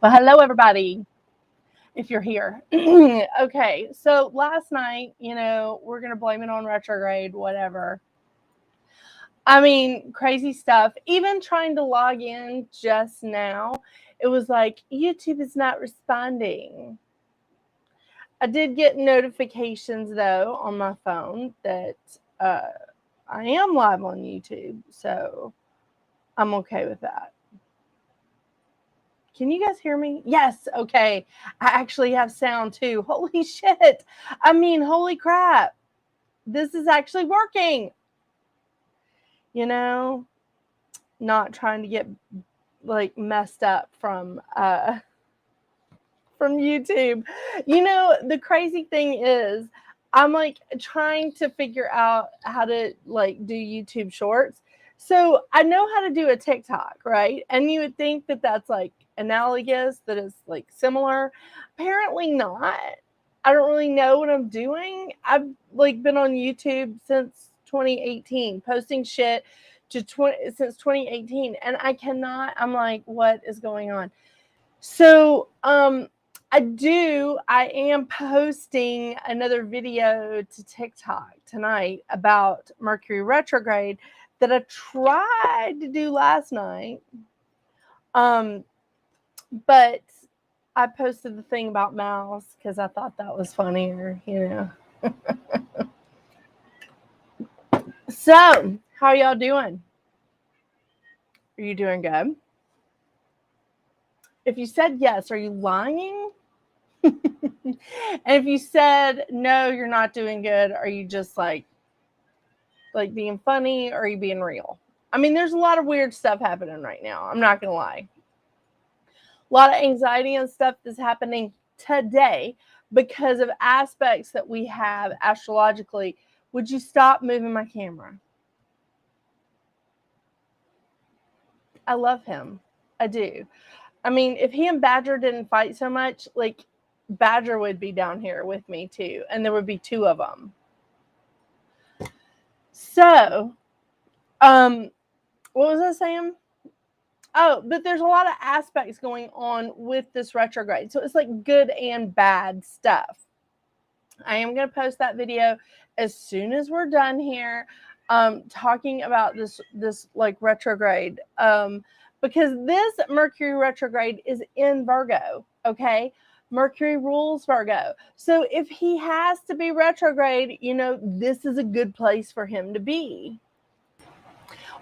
Well, hello, everybody, if you're here. Okay, so last night, we're going to blame it on retrograde, whatever. I mean, crazy stuff. Even trying to log in just now, it was like, YouTube is not responding. I did get notifications, though, on my phone that I am live on YouTube, so I'm okay with that. Can you guys hear me? Yes. Okay. I actually have sound too. Holy shit. I mean, holy crap. This is actually working. Not trying to get like messed up from YouTube. The crazy thing is I'm like trying to figure out how to like do YouTube shorts. So I know how to do a TikTok, right? And you would think that that's like analogous, that it's like similar. Apparently not. I don't really know what I'm doing. I've like been on YouTube since 2018, posting shit since 2018, and I'm like, what is going on? So I am posting another video to TikTok tonight about Mercury retrograde that I tried to do last night. But I posted the thing about mouse because I thought that was funnier, So, how y'all doing? Are you doing good? If you said yes, are you lying? And if you said no, you're not doing good, are you just like being funny, or are you being real? I mean, there's a lot of weird stuff happening right now. I'm not gonna lie. A lot of anxiety and stuff is happening today because of aspects that we have astrologically. Would you stop moving my camera? I love him. I do. I mean, if he and Badger didn't fight so much, like Badger would be down here with me too, and there would be two of them. So, what was I saying? Oh, but there's a lot of aspects going on with this retrograde. So it's like good and bad stuff. I am going to post that video as soon as we're done here, talking about this like retrograde, because this Mercury retrograde is in Virgo, okay? Mercury rules Virgo. So if he has to be retrograde, this is a good place for him to be.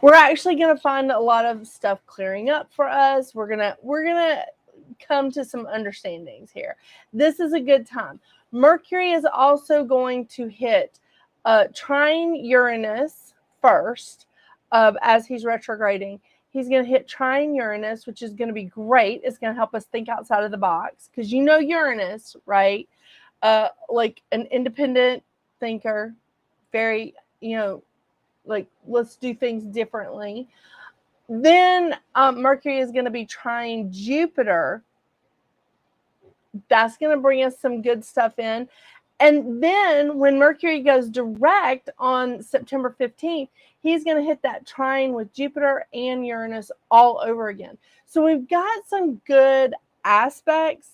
We're actually going to find a lot of stuff clearing up for us. We're going to come to some understandings here. This is a good time. Mercury is also going to hit trine Uranus first, as he's retrograding. He's going to hit trine Uranus, which is going to be great. It's going to help us think outside of the box, because Uranus, right? Like an independent thinker, very, like, let's do things differently. Then Mercury is going to be trine Jupiter. That's going to bring us some good stuff in. And then when Mercury goes direct on September 15th, he's going to hit that trine with Jupiter and Uranus all over again. So we've got some good aspects.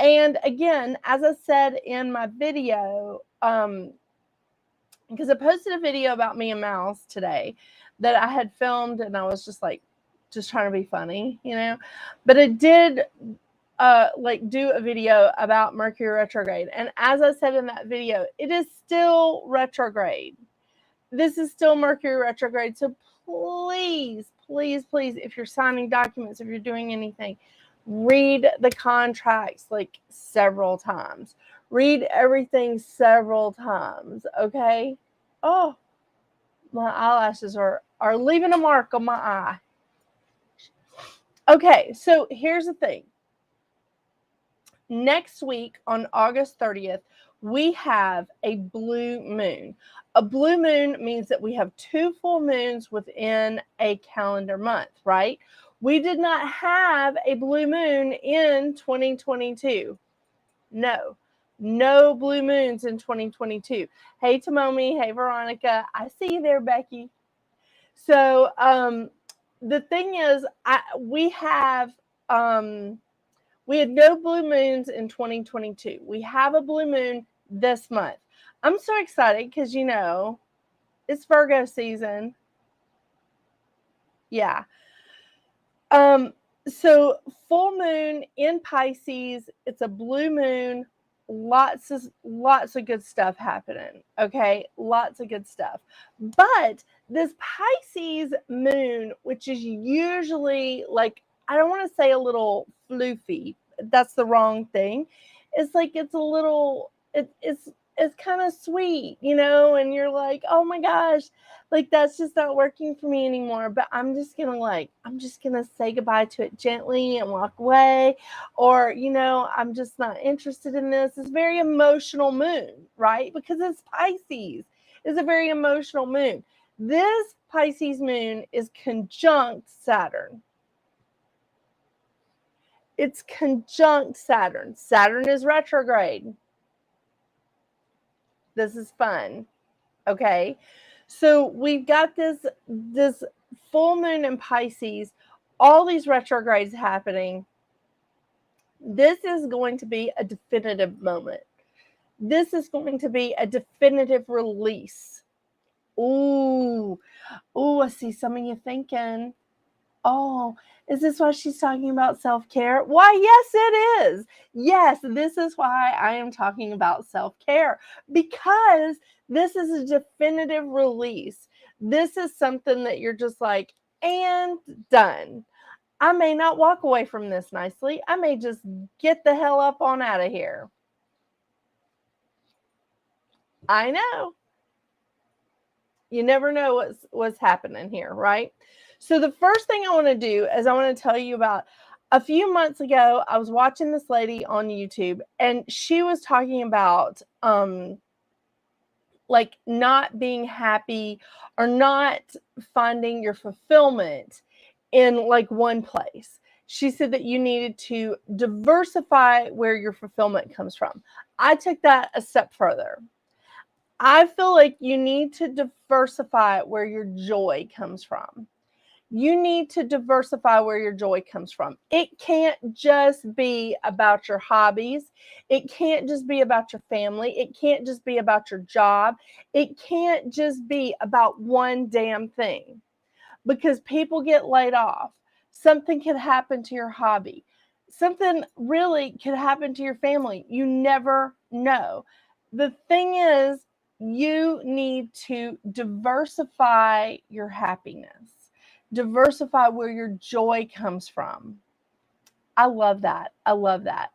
And again, as I said in my video, because I posted a video about me and Mouse today that I had filmed, and I was just trying to be funny, but I did do a video about Mercury retrograde. And as I said in that video, it is still retrograde. This is still Mercury retrograde. So please, please, please, if you're signing documents, if you're doing anything, read the contracts like several times. Read everything several times, okay? Oh, my eyelashes are leaving a mark on my eye. Okay, so here's the thing. Next week on August 30th, we have a blue moon. A blue moon means that we have 2 full moons within a calendar month, right? We did not have a blue moon in 2022. No blue moons in 2022. Hey, Tomomi. Hey, Veronica. I see you there, Becky. So the thing is, we have We had no blue moons in 2022. We have a blue moon this month. I'm so excited because, you know, it's Virgo season. Yeah. So full moon in Pisces, it's a blue moon, lots of good stuff happening. Okay, lots of good stuff. But this Pisces moon, which is usually like, I don't want to say a little floofy, that's the wrong thing. It's like it's a little it's kind of sweet, you know, and you're like, oh my gosh, like that's just not working for me anymore. But I'm just gonna say goodbye to it gently and walk away, or you know, I'm just not interested in this. It's very emotional moon, right? Because it's Pisces. It's a very emotional moon. This Pisces moon is conjunct Saturn. It's conjunct Saturn. Saturn is retrograde. This is fun. Okay. So we've got this full moon in Pisces, all these retrogrades happening. This is going to be a definitive moment. This is going to be a definitive release. Ooh, I see some of you thinking, oh, is this why she's talking about self-care? Why, yes, it is. Yes, this is why I am talking about self-care, because this is a definitive release. This is something that you're just like, and done. I may not walk away from this nicely. I may just get the hell up on out of here. I know. You never know what's happening here, right? So the first thing I want to do is I want to tell you about a few months ago, I was watching this lady on YouTube, and she was talking about like not being happy or not finding your fulfillment in like one place. She said that you needed to diversify where your fulfillment comes from. I took that a step further. I feel like you need to diversify where your joy comes from. You need to diversify where your joy comes from. It can't just be about your hobbies. It can't just be about your family. It can't just be about your job. It can't just be about one damn thing, because people get laid off. Something could happen to your hobby. Something really could happen to your family. You never know. The thing is, you need to diversify your happiness. Diversify where your joy comes from. I love that. I love that.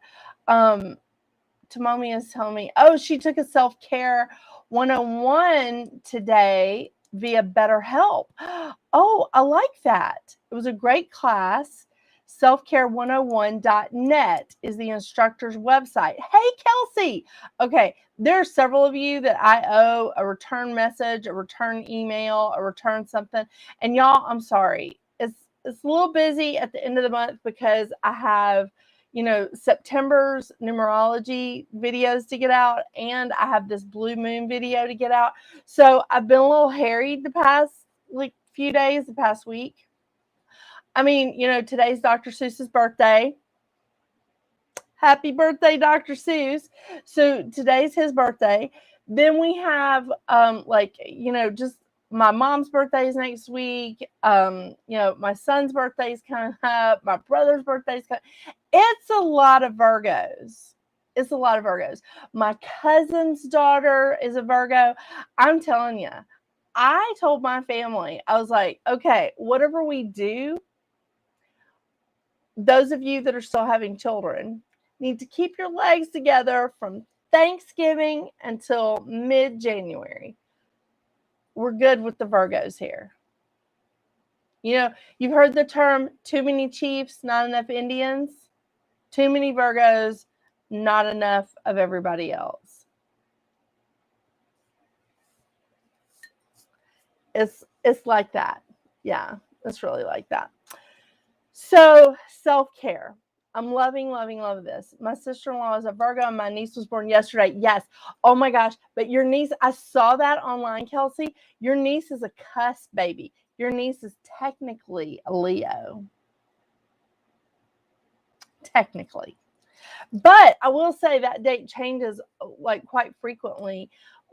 Tomomi is telling me, oh, she took a self-care 101 today via BetterHelp. Oh, I like that. It was a great class. Selfcare101.net is the instructor's website. Hey, Kelsey. Okay, there are several of you that I owe a return message, a return email, a return something. And y'all, I'm sorry. It's a little busy at the end of the month because I have, you know, September's numerology videos to get out, and I have this blue moon video to get out. So I've been a little harried the past like few days, the past week. I mean, you know, today's Dr. Seuss's birthday. Happy birthday, Dr. Seuss. So today's his birthday. Then we have like, you know, just my mom's birthday is next week. You know, my son's birthday is coming up. My brother's birthday is coming. It's a lot of Virgos. It's a lot of Virgos. My cousin's daughter is a Virgo. I'm telling you, I told my family, I was like, okay, whatever we do, those of you that are still having children need to keep your legs together from Thanksgiving until mid-January. We're good with the Virgos here. You know, you've heard the term too many chiefs, not enough Indians. Too many Virgos, not enough of everybody else. It's like that. Yeah, it's really like that. So self-care. I'm loving this. My sister-in-law is a Virgo and my niece was born yesterday. Yes. Oh my gosh. But your niece, I saw that online, Kelsey. Your niece is a cuss baby. Your niece is technically a Leo. Technically. But I will say that date changes like quite frequently,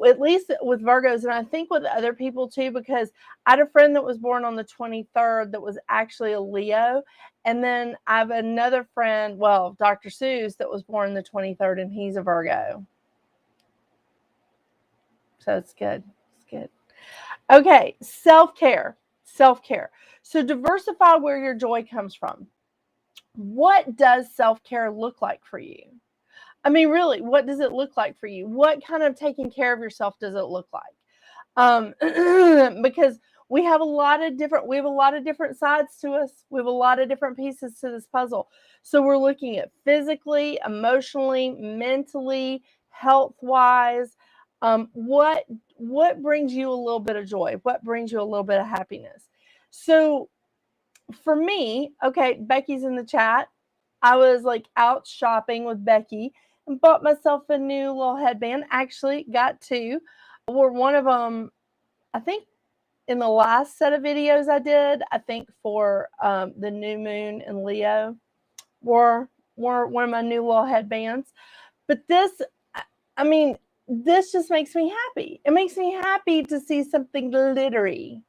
at least with Virgos, and I think with other people too, because I had a friend that was born on the 23rd that was actually a Leo. And then I have another friend, well, Dr. Seuss, that was born the 23rd, and he's a Virgo. So it's good. It's good. Okay, self-care. Self-care. So diversify where your joy comes from. What does self-care look like for you? I mean, really, what does it look like for you? What kind of taking care of yourself does it look like? Because we have a lot of different sides to us. We have a lot of different pieces to this puzzle. So we're looking at physically, emotionally, mentally, health-wise. What brings you a little bit of joy? What brings you a little bit of happiness? So for me, okay, Becky's in the chat. I was like out shopping with Becky and bought myself a new little headband. Actually, got two. I wore one of them, I think, in the last set of videos I did. I think for the new moon in Leo, wore one of my new little headbands. But this, I mean, this just makes me happy. It makes me happy to see something glittery.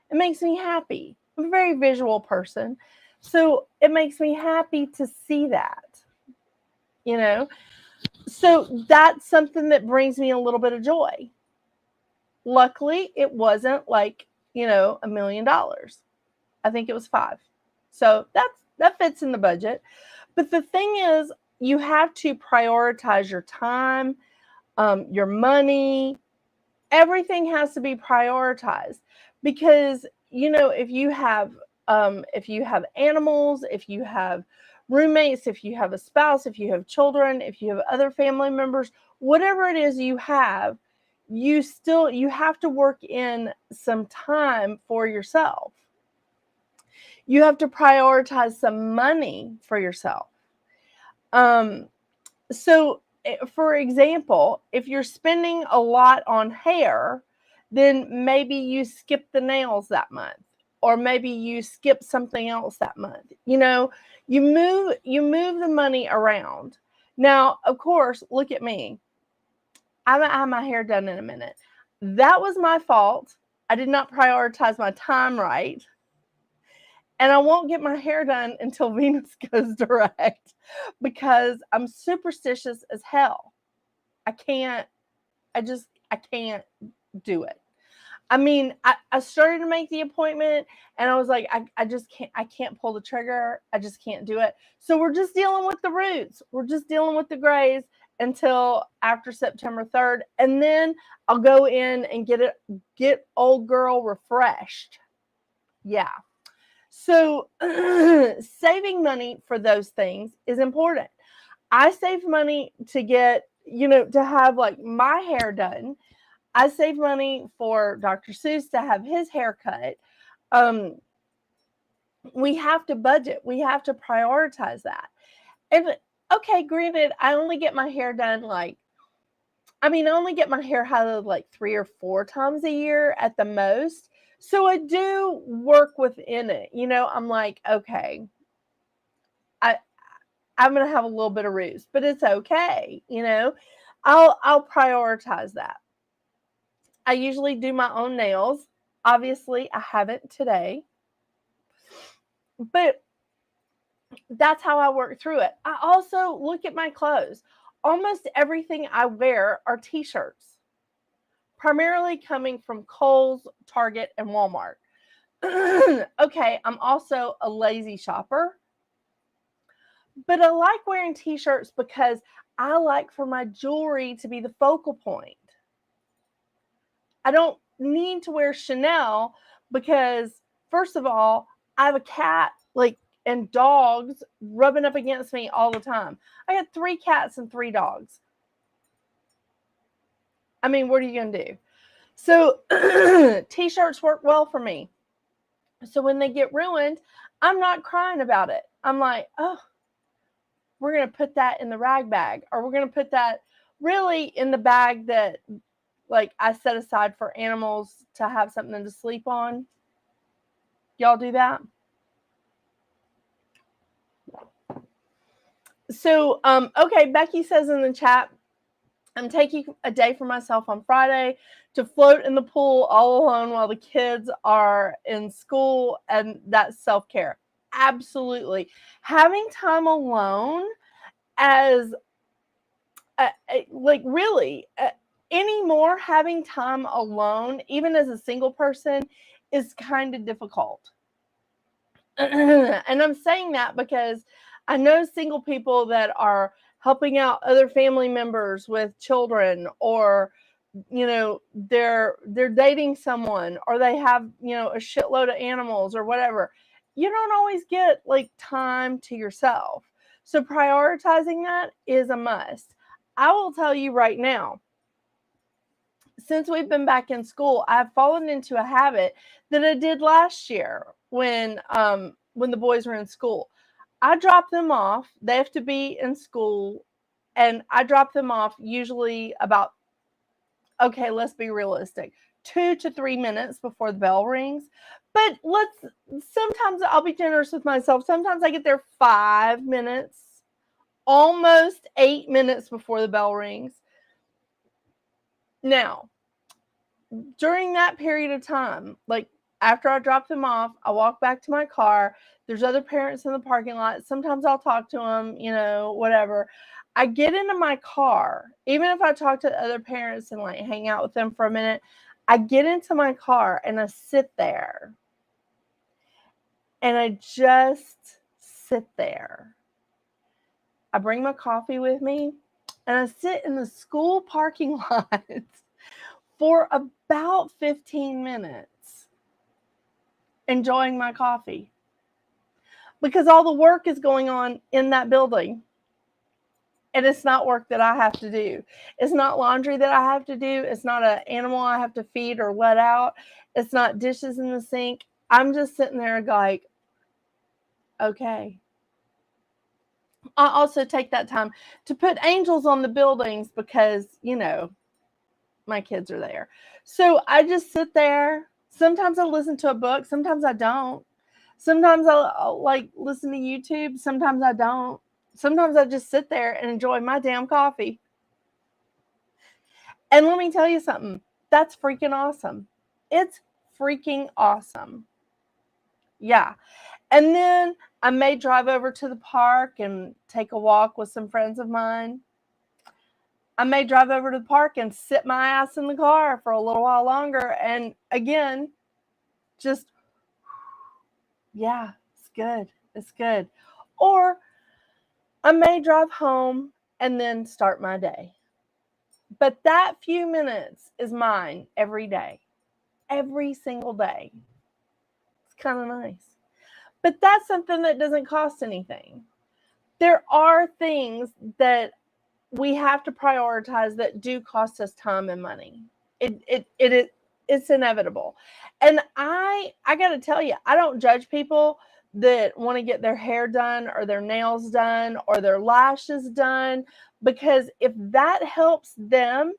It makes me happy. I'm a very visual person. So it makes me happy to see that, you know? So that's something that brings me a little bit of joy. Luckily, it wasn't like, $1 million. I think it was 5. So that fits in the budget. But the thing is, you have to prioritize your time, your money. Everything has to be prioritized because, if you have animals, if you have roommates, if you have a spouse, if you have children, if you have other family members, whatever it is you have, you have to work in some time for yourself. You have to prioritize some money for yourself. So for example, if you're spending a lot on hair, then maybe you skip the nails that month, or maybe you skip something else that month. You move the money around. Now, of course, look at me. I'm gonna have my hair done in a minute. That was my fault. I did not prioritize my time right. And I won't get my hair done until Venus goes direct because I'm superstitious as hell. I can't do it. I mean, I started to make the appointment and I was like, I can't pull the trigger. I just can't do it. So we're just dealing with the roots. We're just dealing with the grays until after September 3rd. And then I'll go in and get old girl refreshed. Yeah. So saving money for those things is important. I save money to get, to have like my hair done. I save money for Dr. Seuss to have his hair cut. We have to budget. We have to prioritize that. And okay, granted, I only get my hair done I only get my hair highlighted like 3 or 4 times a year at the most. So I do work within it. I'm like, okay, I'm going to have a little bit of ruse, but it's okay. I'll prioritize that. I usually do my own nails. Obviously, I haven't today, but that's how I work through it. I also look at my clothes. Almost everything I wear are t-shirts, primarily coming from Kohl's, Target, and Walmart. Okay, I'm also a lazy shopper, but I like wearing t-shirts because I like for my jewelry to be the focal point. I don't need to wear Chanel because, first of all, I have a cat and dogs rubbing up against me all the time. I got 3 cats and 3 dogs. I mean, what are you going to do? So t-shirts work well for me. So when they get ruined, I'm not crying about it. I'm like, oh, we're going to put that in the rag bag, or we're going to put that really in the bag that I set aside for animals to have something to sleep on. Y'all do that? So, okay, Becky says in the chat, I'm taking a day for myself on Friday to float in the pool all alone while the kids are in school, and that's self-care. Absolutely. Having time alone as, like, really, anymore, having time alone, even as a single person, is kind of difficult. And I'm saying that because I know single people that are helping out other family members with children, or they're dating someone, or they have a shitload of animals or whatever. You don't always get like time to yourself, so prioritizing that is a must. I will tell you right now, since we've been back in school, I've fallen into a habit that I did last year when the boys were in school. I drop them off. They have to be in school, and I drop them off usually about, okay, let's be realistic, 2 to 3 minutes before the bell rings. But sometimes I'll be generous with myself. Sometimes I get there 5 minutes, almost 8 minutes before the bell rings. Now, during that period of time, like after I drop them off, I walk back to my car. There's other parents in the parking lot. Sometimes I'll talk to them, whatever. I get into my car, even if I talk to other parents and like hang out with them for a minute, I get into my car and I sit there. And I just sit there. I bring my coffee with me and I sit in the school parking lot for about 15 minutes enjoying my coffee, because all the work is going on in that building, and it's not work that I have to do. It's not laundry that I have to do. It's not an animal I have to feed or let out. It's not dishes in the sink. I'm just sitting there like, okay. I also take that time to put angels on the buildings because, my kids are there. So I just sit there. Sometimes I listen to a book. Sometimes I don't. Sometimes I'll like listen to YouTube. Sometimes I don't. Sometimes I just sit there and enjoy my damn coffee. And let me tell you something. That's freaking awesome. It's freaking awesome. Yeah. And then I may drive over to the park and take a walk with some friends of mine. I may drive over to the park and sit my ass in the car for a little while longer. And again, just, yeah, it's good. It's good. Or I may drive home and then start my day. But that few minutes is mine every day, every single day. It's kind of nice. But that's something that doesn't cost anything. There are things that we have to prioritize that do cost us time and money. It's inevitable. And I got to tell you, I don't judge people that want to get their hair done or their nails done or their lashes done, because if that helps them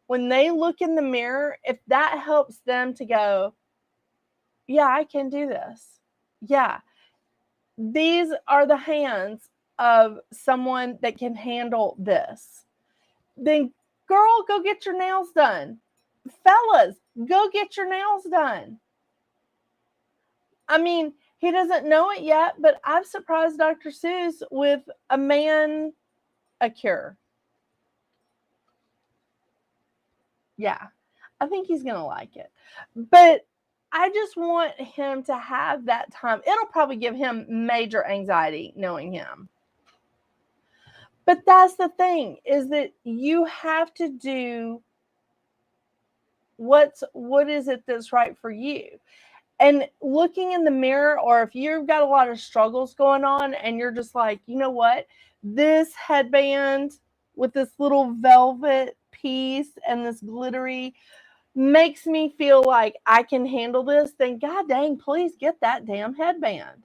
when they look in the mirror, if that helps them to go, yeah, I can do this. Yeah, these are the hands of someone that can handle this. Then, girl, go get your nails done. Fellas, go get your nails done. I mean, he doesn't know it yet, but I've surprised Dr. Seuss with a cure. Yeah, I think he's going to like it. But I just want him to have that time. It'll probably give him major anxiety knowing him. But that's the thing, is that you have to do what is it that's right for you. And looking in the mirror, or if you've got a lot of struggles going on and you're just like, you know what, this headband with this little velvet piece and this glittery makes me feel like I can handle this, then god dang, please get that damn headband.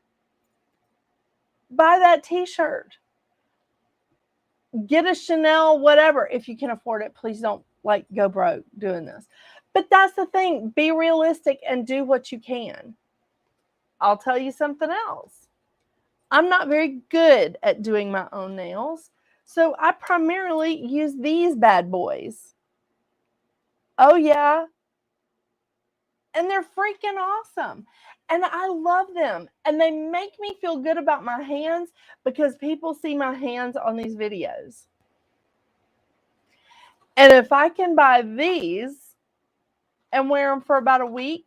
Buy that t-shirt. Get a Chanel, whatever, if you can afford it. Please don't like go broke doing this. But that's the thing. Be realistic and do what you can. I'll tell you something else. I'm not very good at doing my own nails, so I primarily use these bad boys. Oh, yeah. And they're freaking awesome. And I love them. And they make me feel good about my hands because people see my hands on these videos. And if I can buy these and wear them for about a week,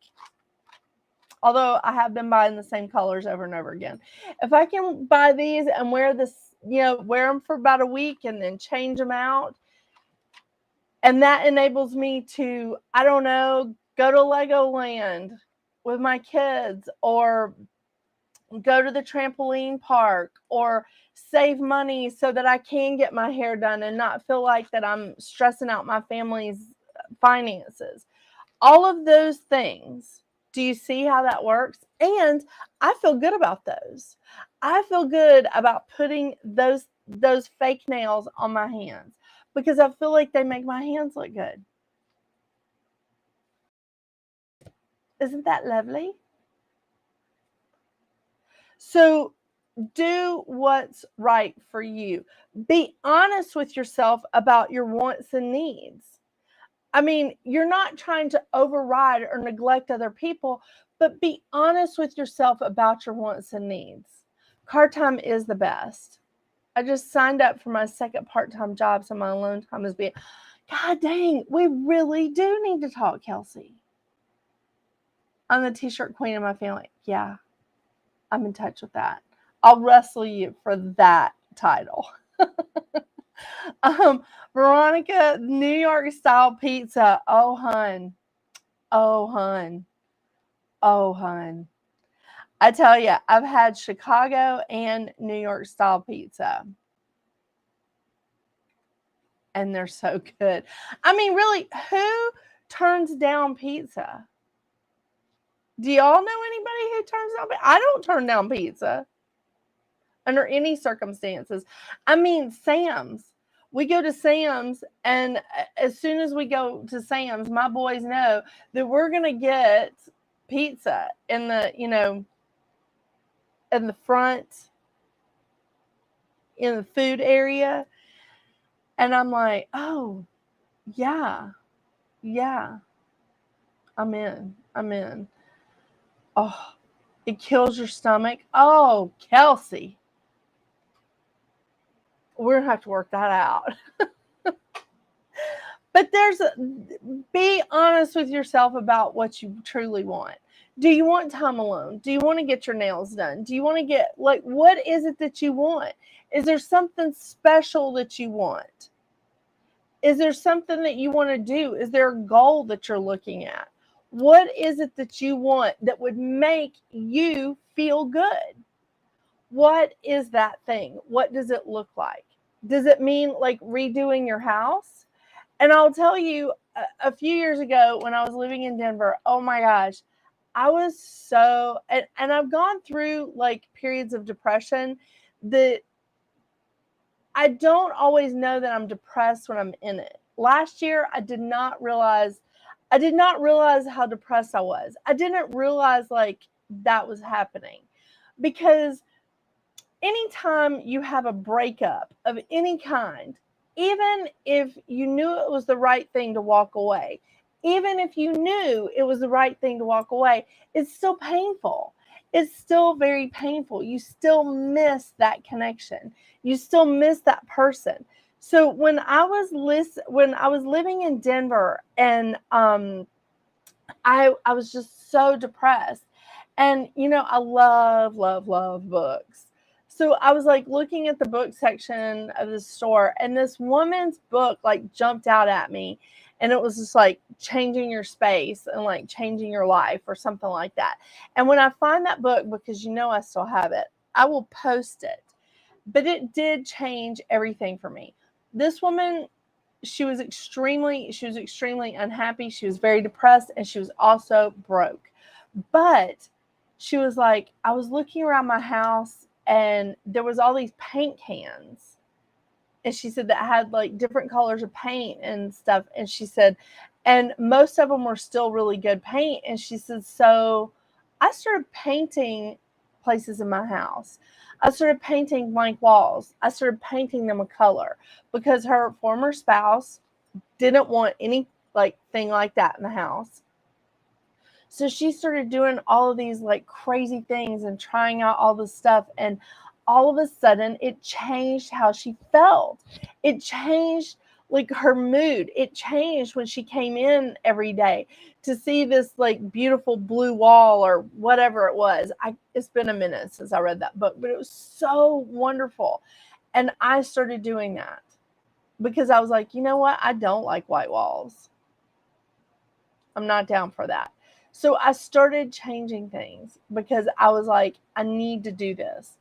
although I have been buying the same colors over and over again, if I can buy these and wear this, wear them for about a week and then change them out, and that enables me to, I don't know, go to Legoland with my kids, or go to the trampoline park, or save money so that I can get my hair done and not feel like that I'm stressing out my family's finances. All of those things. Do you see how that works? And I feel good about those. I feel good about putting those fake nails on my hands because I feel like they make my hands look good. Isn't that lovely? So do what's right for you. Be honest with yourself about your wants and needs. I mean, you're not trying to override or neglect other people, but be honest with yourself about your wants and needs. Part-time is the best. I just signed up for my second part-time job, so my alone time is being, God dang, we really do need to talk, Kelsey. I'm the t-shirt queen of my family. Yeah, I'm in touch with that. I'll wrestle you for that title. Veronica, New York style pizza. Oh, hun. Oh, hun. Oh, hun. I tell you, I've had Chicago and New York style pizza. And they're so good. I mean, really, who turns down pizza? Do y'all know anybody who turns down pizza? I don't turn down pizza under any circumstances. I mean, Sam's. We go to Sam's, and as soon as we go to Sam's, my boys know that we're going to get pizza in the, in the front, in the food area. And I'm like, oh, yeah, I'm in. Oh, it kills your stomach. Oh, Kelsey. We're going to have to work that out. But be honest with yourself about what you truly want. Do you want time alone? Do you want to get your nails done? Do you want to get, what is it that you want? Is there something special that you want? Is there something that you want to do? Is there a goal that you're looking at? What is it that you want that would make you feel good? What is that thing? What does it look like? Does it mean redoing your house? And I'll tell you, a few years ago when I was living in Denver, oh my gosh, I was so, and I've gone through periods of depression that I don't always know that I'm depressed when I'm in it. Last year, I did not realize how depressed I was. I didn't realize that was happening, because anytime you have a breakup of any kind, even if you knew it was the right thing to walk away, even if you knew it was the right thing to walk away, it's still painful. It's still very painful. You still miss that connection. You still miss that person. So when I was living in Denver, and I was just so depressed, and I love books. So I was looking at the book section of the store, and this woman's book jumped out at me, and it was just changing your space and changing your life or something like that. And when I find that book, because I still have it, I will post it. But it did change everything for me. This woman, she was extremely unhappy. She was very depressed, and she was also broke. But she was I was looking around my house, and there was all these paint cans. And she said that had different colors of paint and stuff. And she said, and most of them were still really good paint. And she said, so I started painting places in my house. I started painting blank walls. I started painting them a color because her former spouse didn't want any thing like that in the house. So she started doing all of these like crazy things and trying out all this stuff. And all of a sudden it changed how she felt. It changed like her mood. It changed when she came in every day to see this like beautiful blue wall or whatever it was. It's been a minute since I read that book, but it was so wonderful. And I started doing that because I was like, you know what? I don't like white walls. I'm not down for that. So I started changing things because I was like, I need to do this.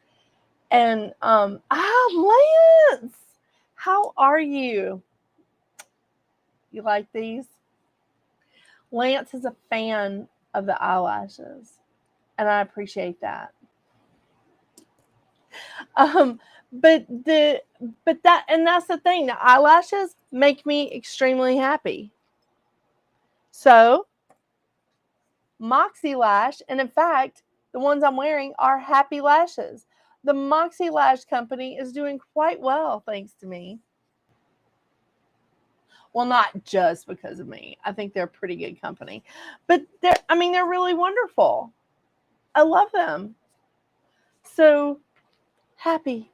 And Lance, how are you? You like these? Lance is a fan of the eyelashes, and I appreciate that. But that's the thing. The eyelashes make me extremely happy. So Moxie Lash, and in fact, the ones I'm wearing are Happy Lashes. The Moxie Lash company is doing quite well thanks to me. Well, not just because of me. I think they're a pretty good company. But they're really wonderful. I love them. So happy.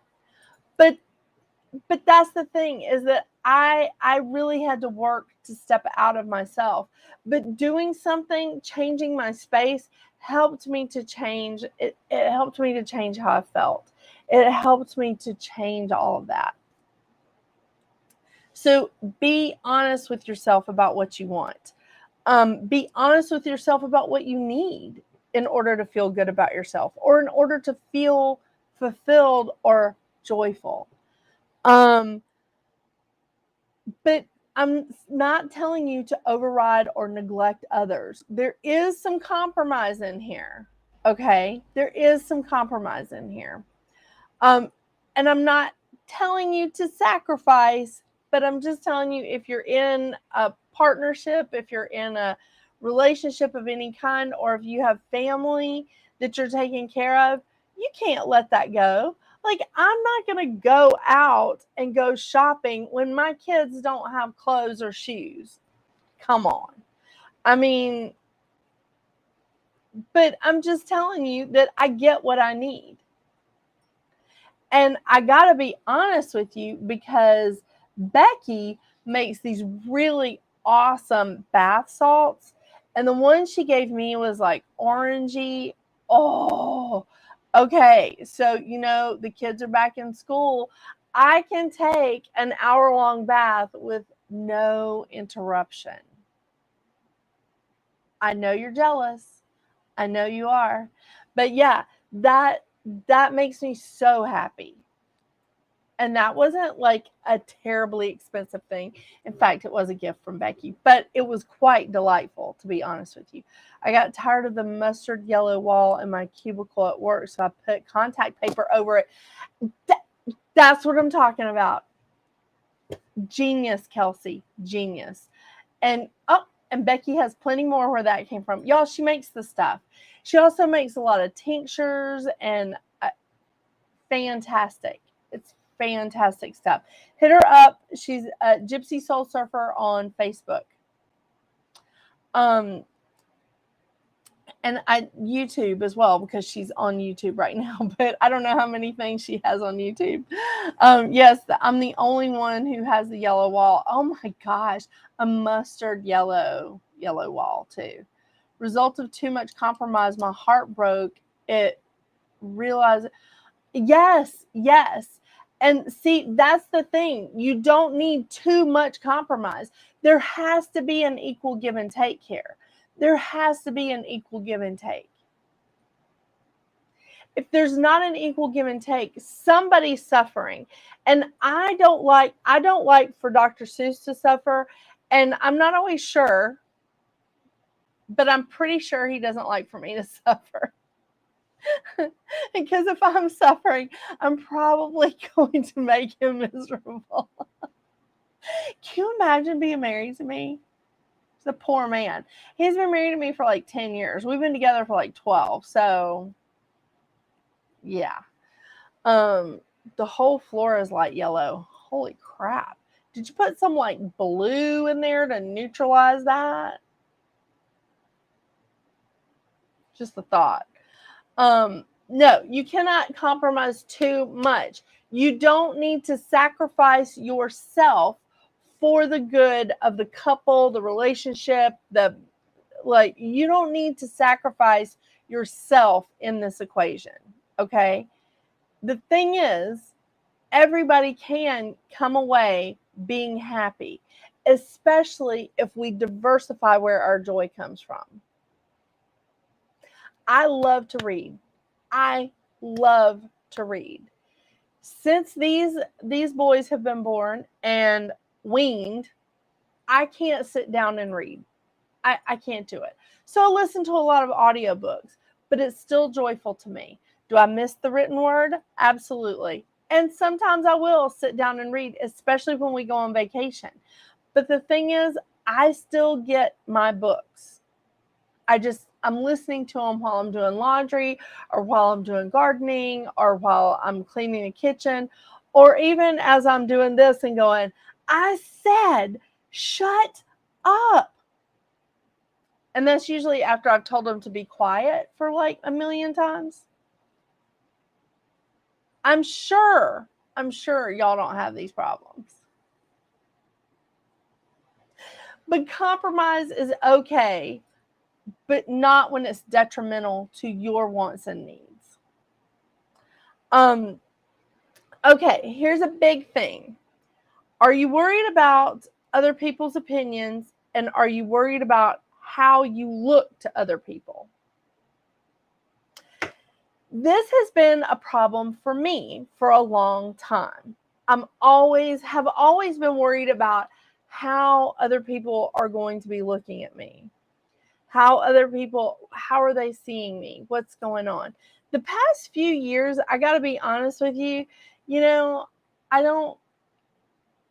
But that's the thing, is that I really had to work to step out of myself. But doing something, changing my space, helped me to change. It helped me to change how I felt. It helped me to change all of that. So be honest with yourself about what you want. Be honest with yourself about what you need in order to feel good about yourself, or in order to feel fulfilled or joyful. But I'm not telling you to override or neglect others. There is some compromise in here. Okay? There is some compromise in here. And I'm not telling you to sacrifice, but I'm just telling you, if you're in a partnership, if you're in a relationship of any kind, or if you have family that you're taking care of, you can't let that go. Like, I'm not going to go out and go shopping when my kids don't have clothes or shoes. Come on. But I'm just telling you that I get what I need. And I got to be honest with you, because Becky makes these really awesome bath salts. And the one she gave me was like orangey. Oh, okay. So, the kids are back in school. I can take an hour-long bath with no interruption. I know you're jealous. I know you are. But yeah, that makes me so happy. And that wasn't like a terribly expensive thing. In fact, it was a gift from Becky, but it was quite delightful, to be honest with you. I got tired of the mustard yellow wall in my cubicle at work, so I put contact paper over it. That's what I'm talking about. Genius, Kelsey. Genius. And Becky has plenty more where that came from. Y'all, she makes the stuff. She also makes a lot of tinctures and fantastic. It's fantastic stuff. Hit her up. She's a Gypsy Soul Surfer on Facebook. And YouTube as well, because she's on YouTube right now, but I don't know how many things she has on YouTube. Yes, I'm the only one who has the yellow wall. Oh my gosh, a mustard yellow wall too. Result of too much compromise, my heart broke. It realized, yes. And see, that's the thing. You don't need too much compromise. There has to be an equal give and take here. There has to be an equal give and take. If there's not an equal give and take, somebody's suffering. And I don't like for Dr. Seuss to suffer. And I'm not always sure, but I'm pretty sure he doesn't like for me to suffer. Because if I'm suffering, I'm probably going to make him miserable. Can you imagine being married to me? The poor man. He's been married to me for like 10 years. We've been together for like 12. So Yeah. The whole floor is light yellow. Holy crap. Did you put some like blue in there to neutralize that? Just a thought. No, you cannot compromise too much. You don't need to sacrifice yourself for the good of the couple, the relationship, you don't need to sacrifice yourself in this equation, okay? The thing is, everybody can come away being happy, especially if we diversify where our joy comes from. I love to read. I love to read. Since these boys have been born and weaned, I can't sit down and read. I can't do it. So I listen to a lot of audiobooks, but it's still joyful to me. Do I miss the written word? Absolutely. And sometimes I will sit down and read, especially when we go on vacation. But the thing is, I still get my books. I'm listening to them while I'm doing laundry or while I'm doing gardening or while I'm cleaning the kitchen or even as I'm doing this and going, I said, shut up. And that's usually after I've told them to be quiet for like a million times. I'm sure y'all don't have these problems. But compromise is okay, but not when it's detrimental to your wants and needs. Okay, here's a big thing. Are you worried about other people's opinions, and are you worried about how you look to other people? This has been a problem for me for a long time. Have always been worried about how other people are going to be looking at me. How are they seeing me? What's going on? The past few years, I got to be honest with you,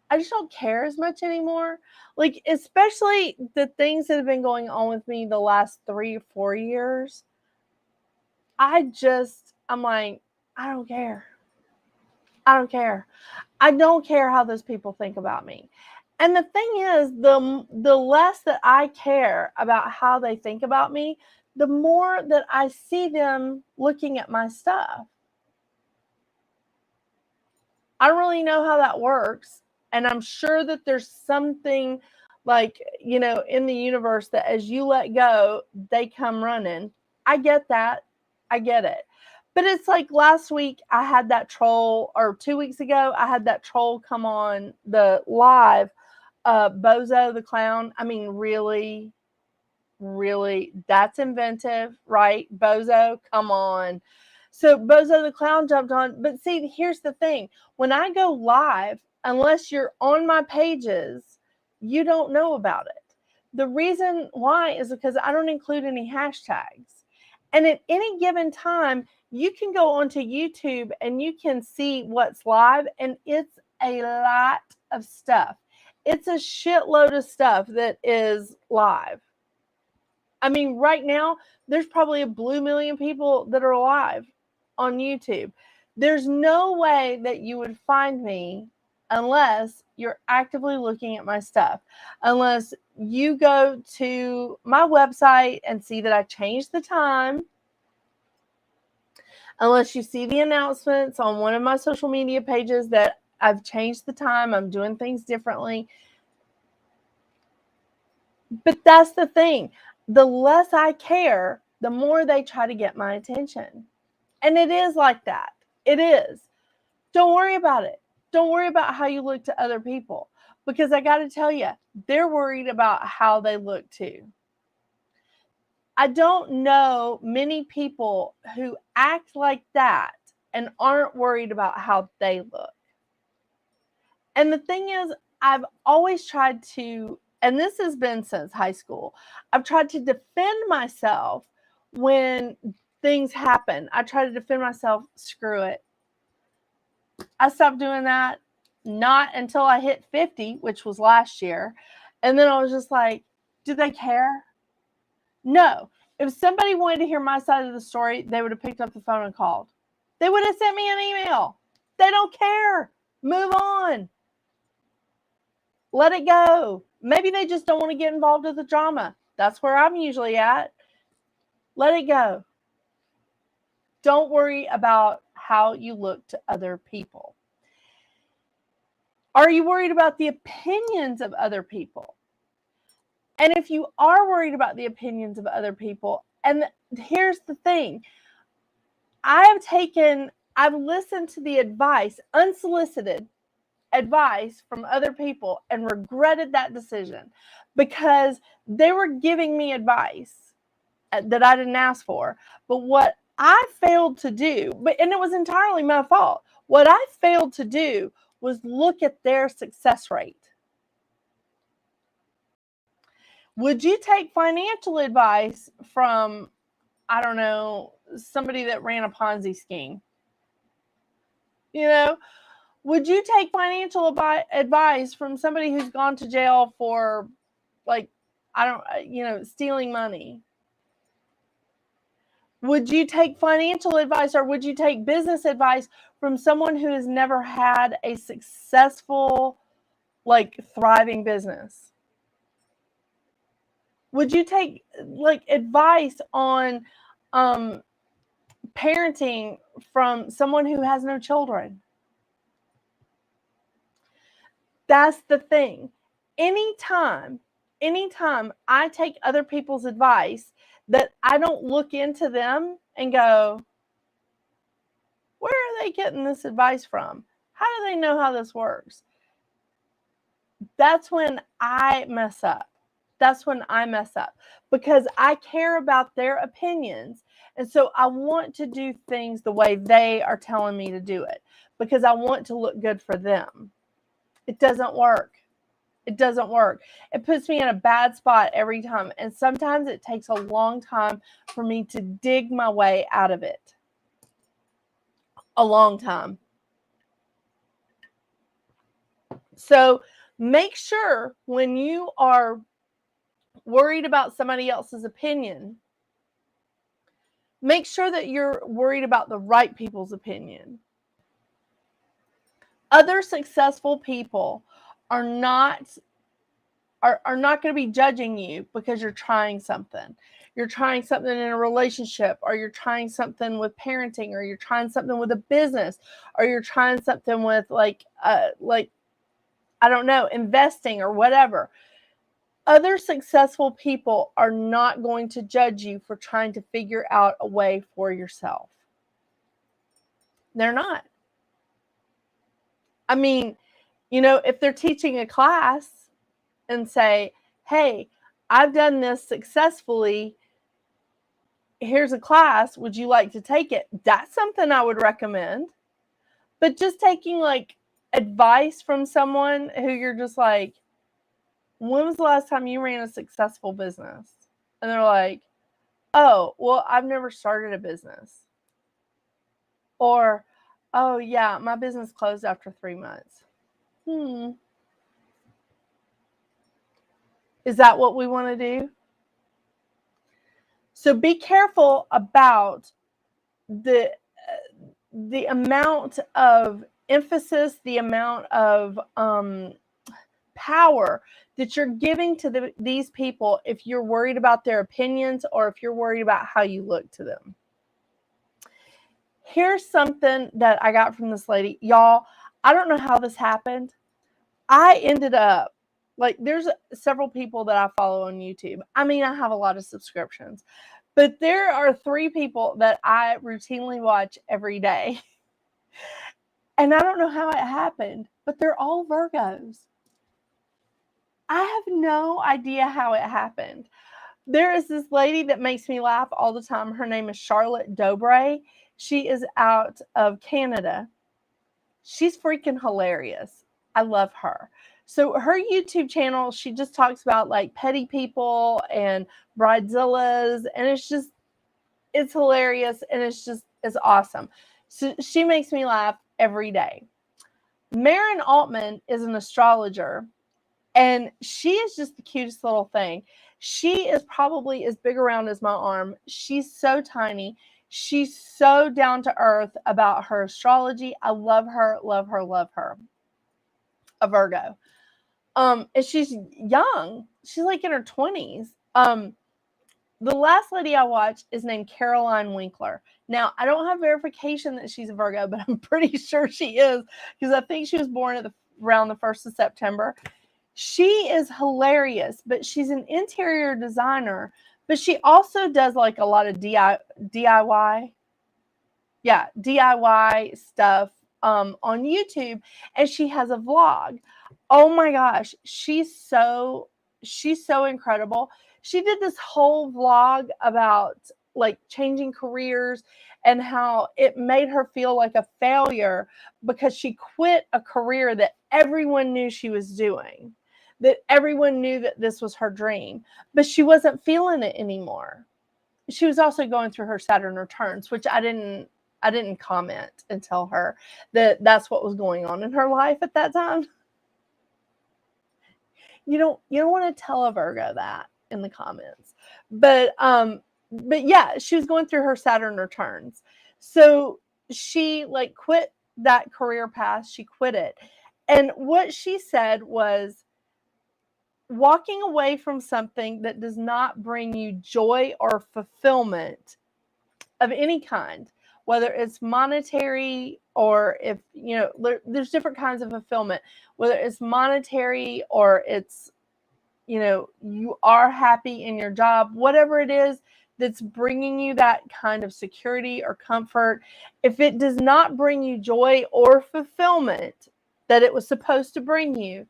I just don't care as much anymore. Like, especially the things that have been going on with me the last 3 or 4 years. I'm like, I don't care. I don't care. I don't care how those people think about me. And the thing is, the less that I care about how they think about me, the more that I see them looking at my stuff. I don't really know how that works. And I'm sure that there's something in the universe that as you let go, they come running. I get that. I get it. But it's like last week I had that troll, or 2 weeks ago, I had that troll come on the live, Bozo the clown. I mean, really, that's inventive, right? Bozo, come on. So Bozo the clown jumped on. But see, here's the thing. When I go live, unless you're on my pages, you don't know about it. The reason why is because I don't include any hashtags. And at any given time, you can go onto YouTube and you can see what's live, and it's a lot of stuff. It's a shitload of stuff that is live. I mean, right now, there's probably a blue million people that are live on YouTube. There's no way that you would find me unless you're actively looking at my stuff, unless you go to my website and see that I changed the time, unless you see the announcements on one of my social media pages that I've changed the time, I'm doing things differently. But that's the thing. The less I care, the more they try to get my attention. And it is like that. It is. Don't worry about it. Don't worry about how you look to other people, because I got to tell you, they're worried about how they look too. I don't know many people who act like that and aren't worried about how they look. And the thing is, I've always tried to, and this has been since high school, I've tried to defend myself when things happen. I try to defend myself, screw it. I stopped doing that not until I hit 50, which was last year. And then I was just like, do they care? No. If somebody wanted to hear my side of the story, they would have picked up the phone and called. They would have sent me an email. They don't care. Move on. Let it go. Maybe they just don't want to get involved with the drama. That's where I'm usually at. Let it go. Don't worry about how you look to other people. Are you worried about the opinions of other people? And if you are worried about the opinions of other people, and here's the thing, I've listened to the advice, unsolicited advice from other people, and regretted that decision because they were giving me advice that I didn't ask for. But what I failed to do, and it was entirely my fault, what I failed to do was look at their success rate. Would you take financial advice from, I don't know, somebody that ran a Ponzi scheme? You know, would you take financial advice from somebody who's gone to jail for, like, stealing money? Would you take financial advice, or would you take business advice from someone who has never had a successful, like, thriving business? Would you take, like, advice on parenting from someone who has no children? That's the thing. Anytime I take other people's advice, that I don't look into them and go, where are they getting this advice from? How do they know how this works? That's when I mess up. Because I care about their opinions. And so I want to do things the way they are telling me to do it, because I want to look good for them. It doesn't work. It puts me in a bad spot every time. And sometimes it takes a long time for me to dig my way out of it. A long time. So make sure when you are worried about somebody else's opinion, make sure that you're worried about the right people's opinion. Other successful people are not going to be judging you because you're trying something. You're trying something in a relationship, or you're trying something with parenting, or you're trying something with a business, or you're trying something with I don't know, investing or whatever. Other successful people are not going to judge you for trying to figure out a way for yourself. They're not. I mean, if they're teaching a class and say, hey, I've done this successfully, here's a class, would you like to take it? That's something I would recommend. But just taking, like, advice from someone who you're just like, when was the last time you ran a successful business? And they're like, oh, well, I've never started a business. Or, oh, yeah, my business closed after 3 months. Is that what we want to do? So be careful about the amount of emphasis, the amount of power that you're giving to these people if you're worried about their opinions, or if you're worried about how you look to them. Here's something that I got from this lady. Y'all, I don't know how this happened. I ended up, like, there's several people that I follow on YouTube. I mean, I have a lot of subscriptions, but there are 3 people that I routinely watch every day. And I don't know how it happened, but they're all Virgos. I have no idea how it happened. There is this lady that makes me laugh all the time. Her name is Charlotte Dobre. She is out of Canada. She's freaking hilarious. I love her. So her YouTube channel, she just talks about, like, petty people and bridezillas, and it's hilarious, and it's awesome. So she makes me laugh every day. Marin Altman is an astrologer, and she is just the cutest little thing. She is probably as big around as my arm. She's so tiny. She's so down to earth about her astrology. I love her, love her, love her. A Virgo. And she's young. She's like in her 20s. The last lady I watched is named Caroline Winkler. Now, I don't have verification that she's a Virgo, but I'm pretty sure she is because I think she was born around the 1st of September. She is hilarious, but she's an interior designer, but she also does like a lot of DIY. Yeah, DIY stuff on YouTube, and she has a vlog. Oh my gosh, she's so incredible. She did this whole vlog about like changing careers and how it made her feel like a failure because she quit a career that everyone knew she was doing, that everyone knew that this was her dream, but she wasn't feeling it anymore. She was also going through her Saturn returns, which I didn't comment and tell her that that's what was going on in her life at that time. You don't want to tell a Virgo that in the comments. But yeah, she was going through her Saturn returns. So she like quit that career path. She quit it. And what she said was, walking away from something that does not bring you joy or fulfillment of any kind, whether it's monetary or if, there's different kinds of fulfillment, whether it's monetary or it's, you are happy in your job, whatever it is that's bringing you that kind of security or comfort, if it does not bring you joy or fulfillment that it was supposed to bring you,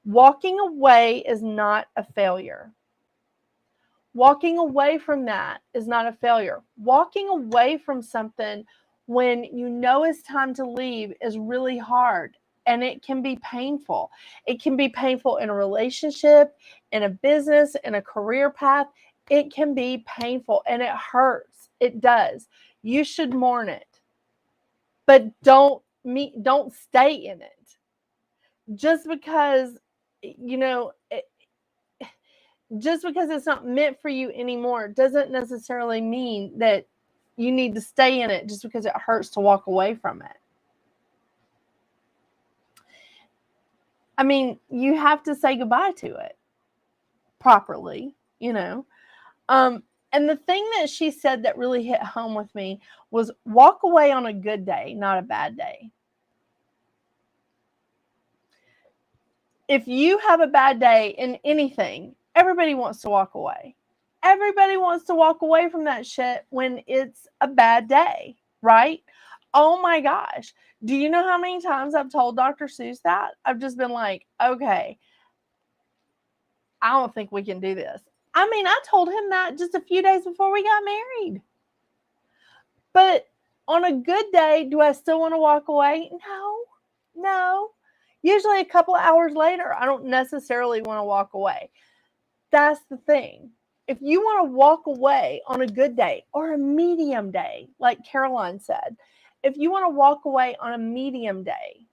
walking away is not a failure. Walking away from that is not a failure. Walking away from something when you know it's time to leave is really hard, and it can be painful. It can be painful in a relationship, in a business, in a career path. It can be painful and it hurts. It does. You should mourn it, but don't stay in it. Just because, just because it's not meant for you anymore doesn't necessarily mean that you need to stay in it just because it hurts to walk away from it. I mean, you have to say goodbye to it properly, And the thing that she said that really hit home with me was walk away on a good day, not a bad day. If you have a bad day in anything, everybody wants to walk away. Everybody wants to walk away from that shit when it's a bad day, right? Oh my gosh. Do you know how many times I've told Dr. Seuss that? I've just been like, okay, I don't think we can do this. I mean, I told him that just a few days before we got married. But on a good day, do I still want to walk away? No. Usually a couple of hours later, I don't necessarily want to walk away. That's the thing. If you want to walk away on a good day or a medium day, like Caroline said, if you want to walk away on a medium day,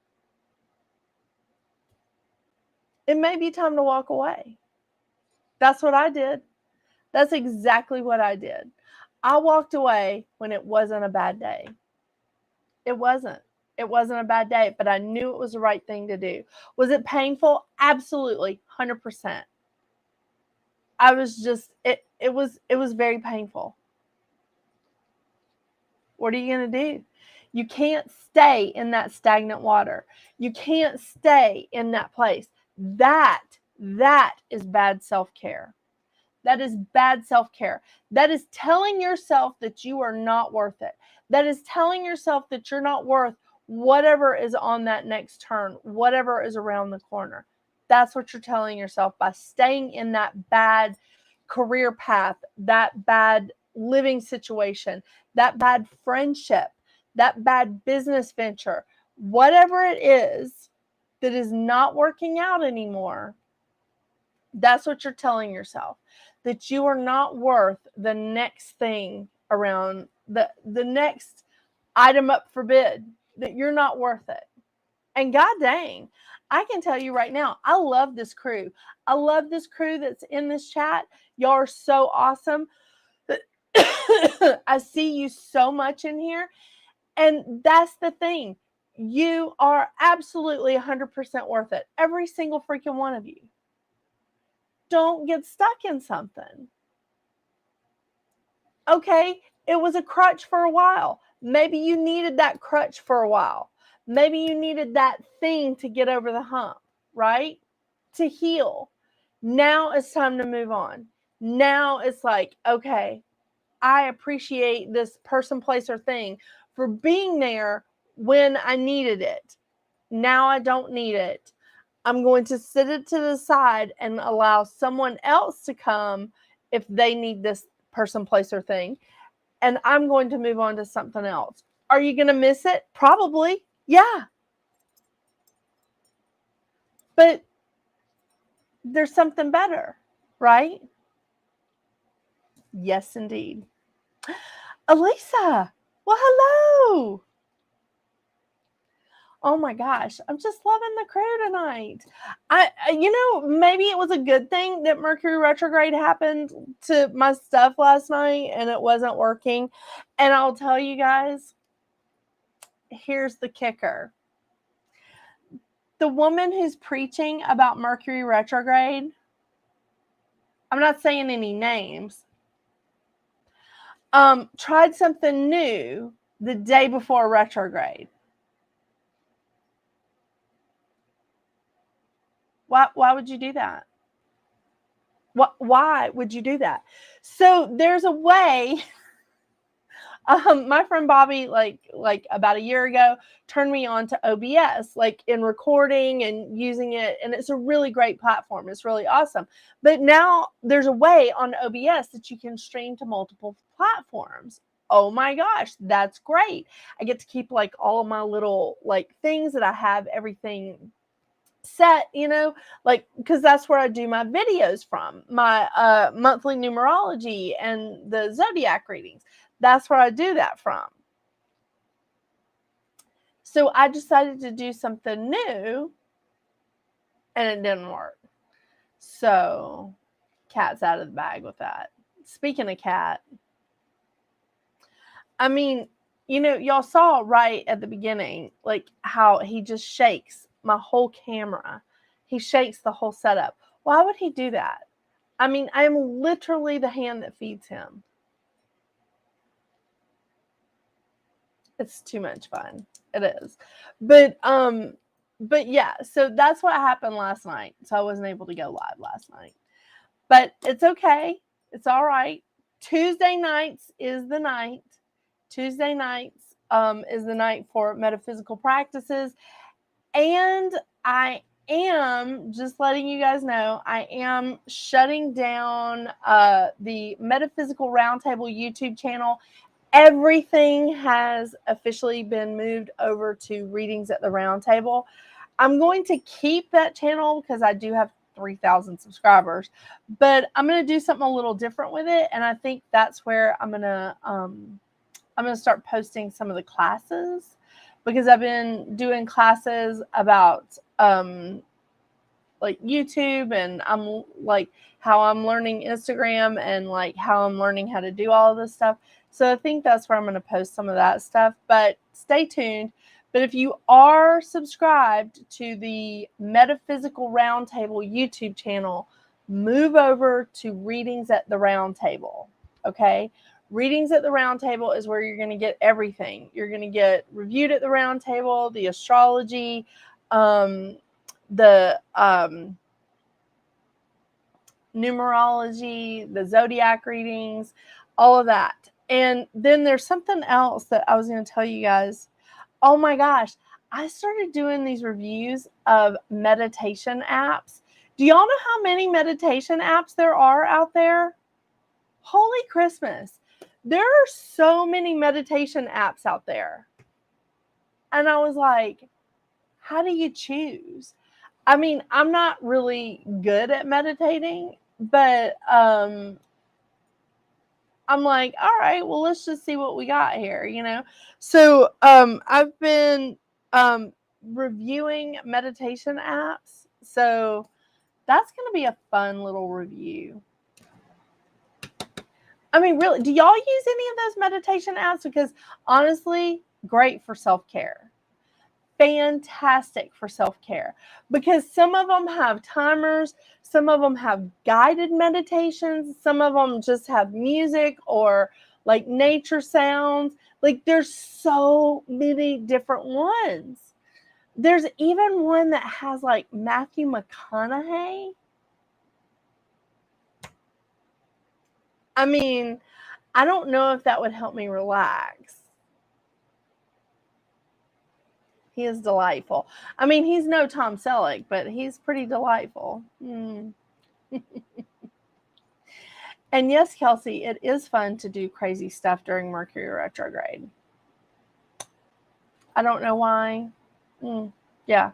it may be time to walk away. That's what I did. That's exactly what I did. I walked away when it wasn't a bad day. It wasn't. It wasn't a bad day, but I knew it was the right thing to do. Was it painful? Absolutely, 100%. I was just, it was very painful. What are you going to do? You can't stay in that stagnant water. You can't stay in that place. That is bad self-care. That is bad self-care. That is telling yourself that you are not worth it. That is telling yourself that you're not worth whatever is on that next turn, whatever is around the corner. That's what you're telling yourself by staying in that bad career path, that bad living situation, that bad friendship, that bad business venture, whatever it is that is not working out anymore. That's what you're telling yourself, that you are not worth the next thing around the next item up for bid, that you're not worth it. And god dang, I can tell you right now, I love this crew. I love this crew that's in this chat. Y'all are so awesome. I see you so much in here. And that's the thing. You are absolutely 100% worth it. Every single freaking one of you. Don't get stuck in something. Okay, it was a crutch for a while. Maybe you needed that crutch for a while. Maybe you needed that thing to get over the hump, right? To heal. Now it's time to move on. Now it's like, okay, I appreciate this person, place, or thing for being there when I needed it. Now I don't need it. I'm going to sit it to the side and allow someone else to come if they need this person, place, or thing. And I'm going to move on to something else. Are you going to miss it? Probably. Yeah. But there's something better, right? Yes, indeed. Elisa, well, hello. Oh my gosh, I'm just loving the crew tonight. Maybe it was a good thing that Mercury retrograde happened to my stuff last night and it wasn't working. And I'll tell you guys, here's the kicker. The woman who's preaching about Mercury retrograde, I'm not saying any names, tried something new the day before retrograde. Why would you do that? Why would you do that? So there's a way. My friend Bobby, like about a year ago, turned me on to OBS, like in recording and using it. And it's a really great platform. It's really awesome. But now there's a way on OBS that you can stream to multiple platforms. Oh my gosh, that's great. I get to keep like all of my little like things that I have everything set, like, because that's where I do my videos from, my monthly numerology and the zodiac readings. That's where I do that from. So I decided to do something new and it didn't work. So cat's out of the bag with that. Speaking of cat, I mean, y'all saw right at the beginning, like how he just shakes my whole camera. He shakes the whole setup. Why would he do that? I mean, I am literally the hand that feeds him. It's too much fun. It is. But yeah, so that's what happened last night. So I wasn't able to go live last night. But it's okay. It's all right. Tuesday nights is the night. Tuesday nights is the night for metaphysical practices. And I am just letting you guys know, I am shutting down the Metaphysical Round Table YouTube channel. Everything has officially been moved over to Readings at the Round Table. I'm going to keep that channel because I do have 3,000 subscribers, but I'm going to do something a little different with it. And I think that's where I'm going to start posting some of the classes, because I've been doing classes about like YouTube, and I'm like how I'm learning Instagram and like how I'm learning how to do all of this stuff. So I think that's where I'm going to post some of that stuff, but stay tuned. But if you are subscribed to the Metaphysical Round Table YouTube channel, move over to Readings at the Round Table. Okay. Readings at the Round Table is where you're going to get everything. You're going to get Reviewed at the Round Table, the astrology, the numerology, the zodiac readings, all of that. And then there's something else that I was going to tell you guys. Oh my gosh, I started doing these reviews of meditation apps. Do y'all know how many meditation apps there are out there? Holy Christmas. There are so many meditation apps out there. And I was like, how do you choose? I mean, I'm not really good at meditating, but I'm like, all right, well, let's just see what we got here, So I've been reviewing meditation apps. So that's going to be a fun little review. I mean, really, do y'all use any of those meditation apps? Because honestly, great for self-care. Fantastic for self-care. Because some of them have timers, some of them have guided meditations, some of them just have music or like nature sounds. Like there's so many different ones. There's even one that has like Matthew McConaughey. I mean, I don't know if that would help me relax. He is delightful. I mean, he's no Tom Selleck, but he's pretty delightful. And yes, Kelsey, it is fun to do crazy stuff during Mercury retrograde. I don't know why. Yeah.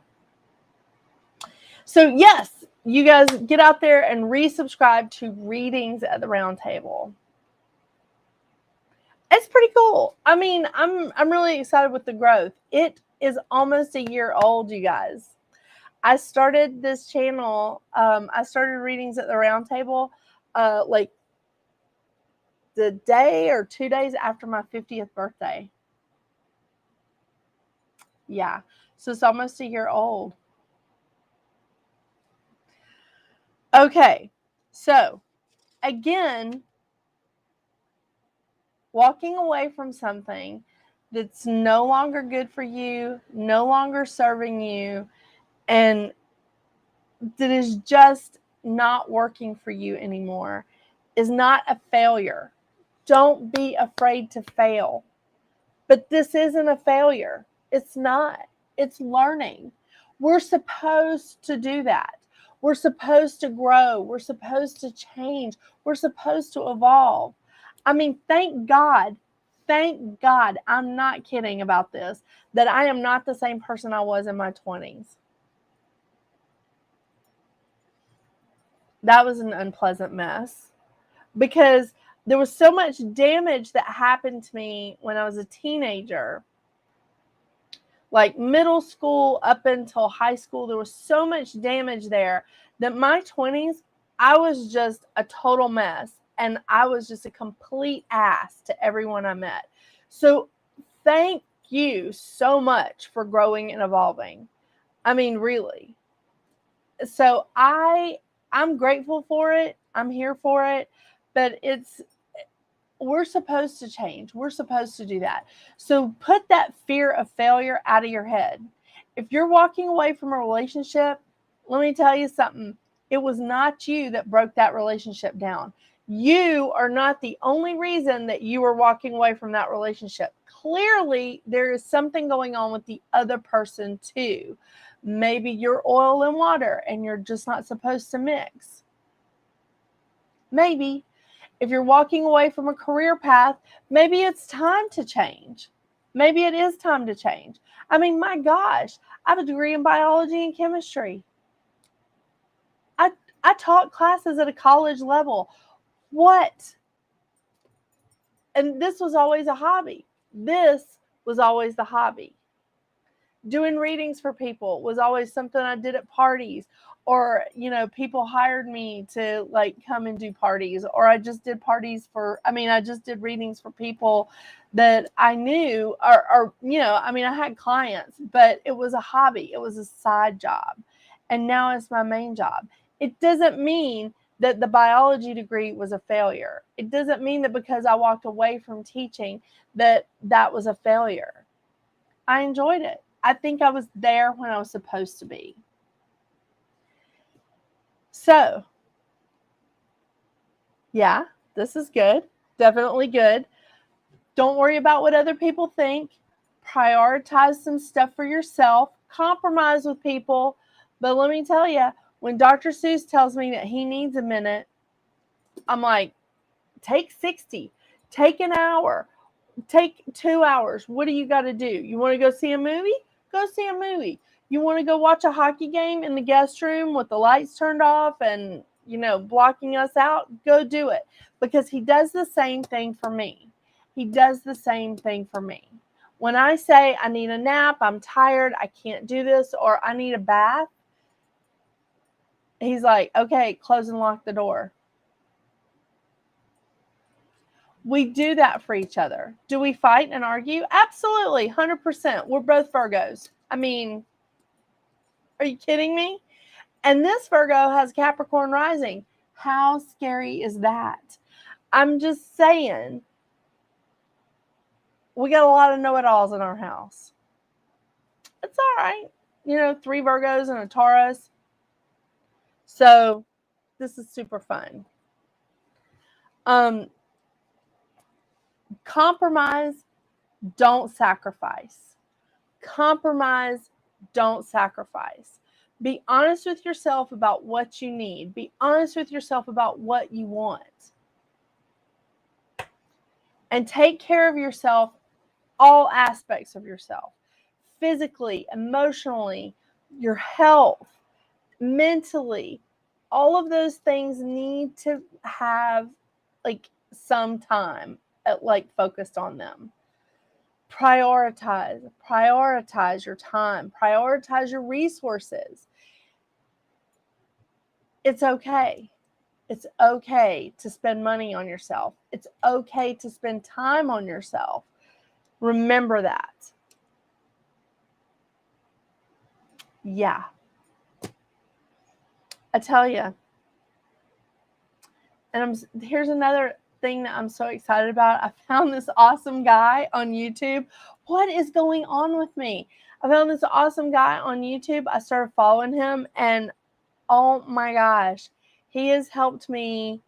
So yes, you guys get out there and resubscribe to Readings at the Round Table. It's pretty cool. I mean, I'm really excited with the growth. It is almost a year old, you guys. I started this channel. I started Readings at the Round Table, like the day or 2 days after my 50th birthday. Yeah, so it's almost a year old. Okay, so again, walking away from something that's no longer good for you, no longer serving you, and that is just not working for you anymore is not a failure. Don't be afraid to fail. But this isn't a failure. It's not. It's learning. We're supposed to do that. We're supposed to grow. We're supposed to change. We're supposed to evolve. I mean, thank God, I'm not kidding about this, that I am not the same person I was in my 20s. That was an unpleasant mess because there was so much damage that happened to me when I was a teenager. Like middle school up until high school, there was so much damage there that my 20s, I was just a total mess. And I was just a complete ass to everyone I met. So thank you so much for growing and evolving. I mean, really. So I'm grateful for it. I'm here for it. But we're supposed to change. We're supposed to do that. So put that fear of failure out of your head. If you're walking away from a relationship, let me tell you something. It was not you that broke that relationship down. You are not the only reason that you were walking away from that relationship. Clearly, there is something going on with the other person too. Maybe you're oil and water and you're just not supposed to mix. Maybe. If you're walking away from a career path, maybe it's time to change. Maybe it is time to change. I mean, my gosh, I have a degree in biology and chemistry. I taught classes at a college level. What? And this was always a hobby. This was always the hobby. Doing readings for people was always something I did at parties. Or, people hired me to like come and do parties, or I just did I just did readings for people that I knew or I had clients, but it was a hobby. It was a side job. And now it's my main job. It doesn't mean that the biology degree was a failure. It doesn't mean that because I walked away from teaching that was a failure. I enjoyed it. I think I was there when I was supposed to be. So, yeah, this is good. Definitely good. Don't worry about what other people think. Prioritize some stuff for yourself. Compromise with people. But let me tell you, when Dr. Seuss tells me that he needs a minute, I'm like, take 60. Take an hour. Take 2 hours. What do you got to do? You want to go see a movie? Go see a movie. You want to go watch a hockey game in the guest room with the lights turned off and, blocking us out? Go do it. Because he does the same thing for me. He does the same thing for me. When I say I need a nap, I'm tired, I can't do this, or I need a bath, he's like, okay, close and lock the door. We do that for each other. Do we fight and argue? Absolutely, 100%. We're both Virgos. I mean, are you kidding me? And this Virgo has Capricorn rising. How scary is that? I'm just saying, we got a lot of know-it-alls in our house. It's all right. 3 Virgos and a Taurus. So this is super fun. Compromise, don't sacrifice. Compromise, don't sacrifice. Be honest with yourself about what you need. Be honest with yourself about what you want. And take care of yourself, all aspects of yourself. Physically, emotionally, your health, mentally. All of those things need to have some time focused on them. Prioritize your time, prioritize your resources. It's okay. It's okay to spend money on yourself. It's okay to spend time on yourself. Remember that. Yeah. I tell you. And here's another thing that I'm so excited about. I found this awesome guy on YouTube. What is going on with me? I found this awesome guy on YouTube. I started following him, and oh my gosh, he has helped me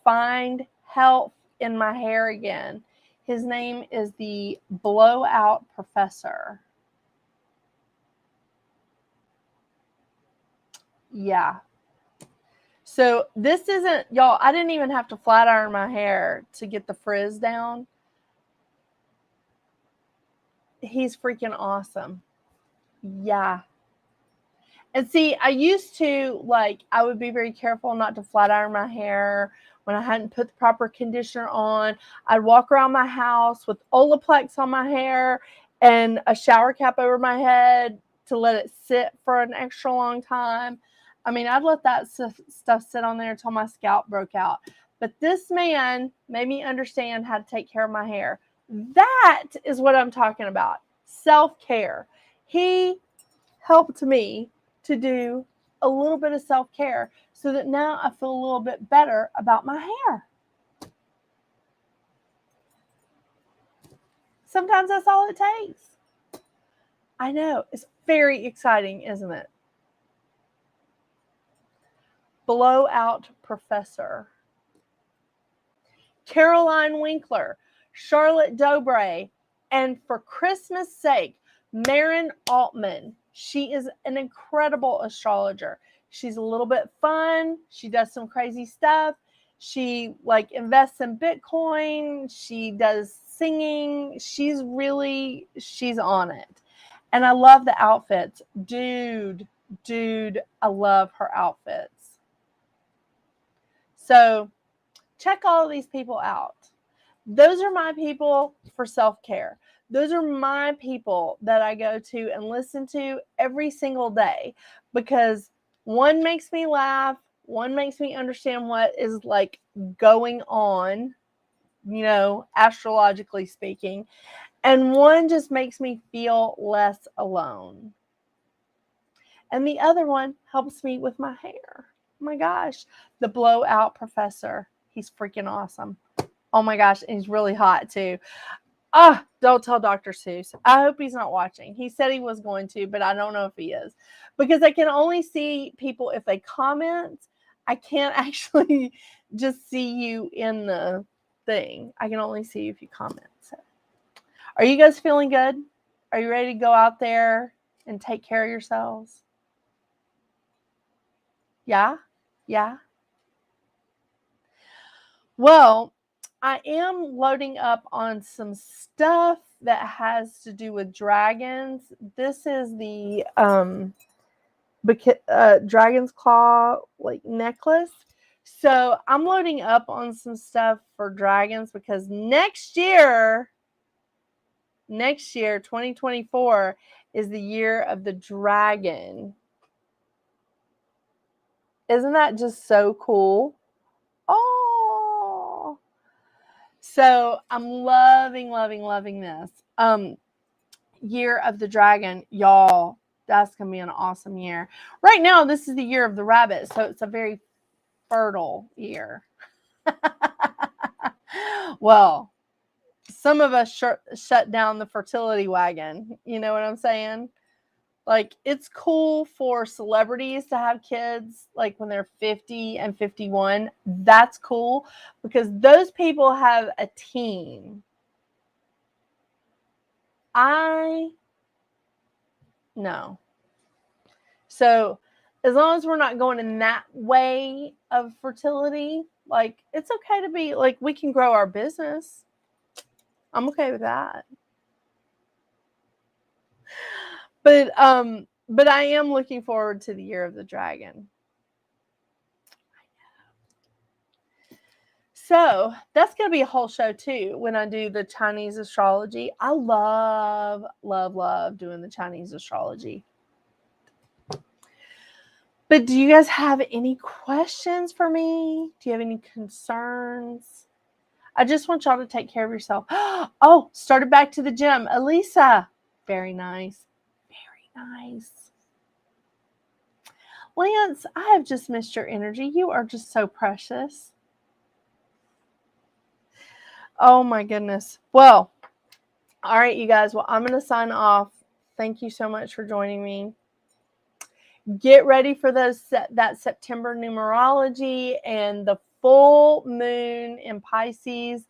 find health in my hair again. His name is the Blowout Professor. Yeah. So this isn't, y'all, I didn't even have to flat iron my hair to get the frizz down. He's freaking awesome. Yeah. And see, I used to, I would be very careful not to flat iron my hair when I hadn't put the proper conditioner on. I'd walk around my house with Olaplex on my hair and a shower cap over my head to let it sit for an extra long time. I mean, I'd let that stuff sit on there until my scalp broke out. But this man made me understand how to take care of my hair. That is what I'm talking about. Self-care. He helped me to do a little bit of self-care so that now I feel a little bit better about my hair. Sometimes that's all it takes. I know. It's very exciting, isn't it? Blowout Professor. Caroline Winkler, Charlotte Dobre, and for Christmas sake, Marin Altman. She is an incredible astrologer. She's a little bit fun. She does some crazy stuff. She invests in Bitcoin. She does singing. She's on it. And I love the outfits. Dude, I love her outfits. So check all of these people out. Those are my people for self-care. Those are my people that I go to and listen to every single day because one makes me laugh, one makes me understand what is going on, astrologically speaking, and one just makes me feel less alone. And the other one helps me with my hair. Oh my gosh, the Blowout Professor. He's freaking awesome. Oh my gosh, and he's really hot too. Don't tell Dr. Seuss. I hope he's not watching. He said he was going to, but I don't know if he is. Because I can only see people if they comment. I can't actually just see you in the thing. I can only see you if you comment. So, are you guys feeling good? Are you ready to go out there and take care of yourselves? Yeah? Yeah? Well, I am loading up on some stuff that has to do with dragons. This is the dragon's claw necklace. So I'm loading up on some stuff for dragons because next year 2024 is the year of the dragon. Isn't that just so cool? Oh, So I'm loving, loving, loving this. Year of the Dragon, y'all. That's going to be an awesome year. Right now, this is the year of the rabbit, so it's a very fertile year. Well, some of us shut down the fertility wagon. You know what I'm saying? Like, it's cool for celebrities to have kids, like when they're 50 and 51. That's cool because those people have a team. No. So as long as we're not going in that way of fertility, like, it's okay to be like, we can grow our business. I'm okay with that. But I am looking forward to the year of the dragon. So that's going to be a whole show too when I do the Chinese astrology. I love, love, love doing the Chinese astrology. But do you guys have any questions for me? Do you have any concerns? I just want y'all to take care of yourself. Oh, started back to the gym. Elisa. Very nice. Very nice. Lance, I have just missed your energy. You are just so precious. Oh my goodness. Well, all right, you guys. Well, I'm going to sign off. Thank you so much for joining me. Get ready for that September numerology and the full moon in Pisces,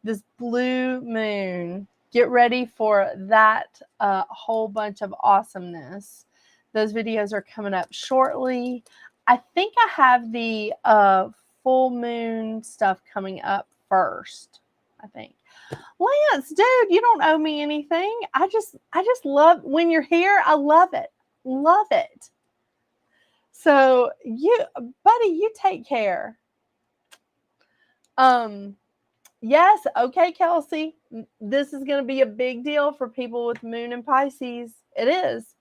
this blue moon. Get ready for that whole bunch of awesomeness. Those videos are coming up shortly. I think I have the full moon stuff coming up first, I think. Lance, dude, you don't owe me anything. I just love when you're here. I love it. Love it. So buddy, you take care. Yes, okay, Kelsey. This is going to be a big deal for people with moon in Pisces. It is,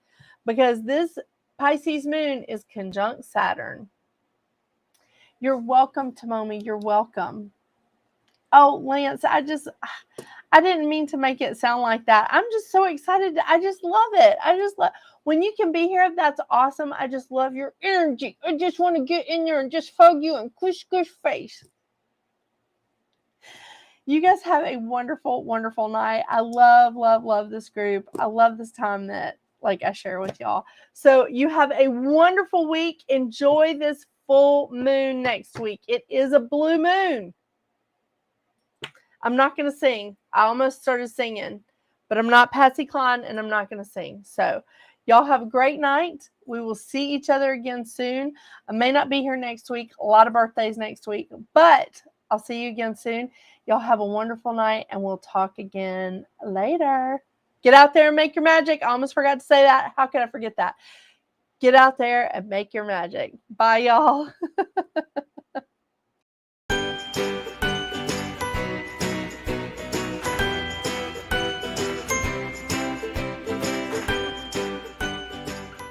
because this Pisces moon is conjunct Saturn. You're welcome, Tomomi. You're welcome. Oh, Lance, I didn't mean to make it sound like that. I'm just so excited. I just love it. I just love when you can be here. That's awesome. I just love your energy. I just want to get in there and just hug you and kush face. You guys have a wonderful, wonderful night. I love, love, love this group. I love this time that I share with y'all. So you have a wonderful week. Enjoy this full moon next week. It is a blue moon. I'm not going to sing. I almost started singing, but I'm not Patsy Cline and I'm not going to sing. So y'all have a great night. We will see each other again soon. I may not be here next week. A lot of birthdays next week, but I'll see you again soon. Y'all have a wonderful night and we'll talk again later. Get out there and make your magic. I almost forgot to say that. How could I forget that? Get out there and make your magic. Bye, y'all.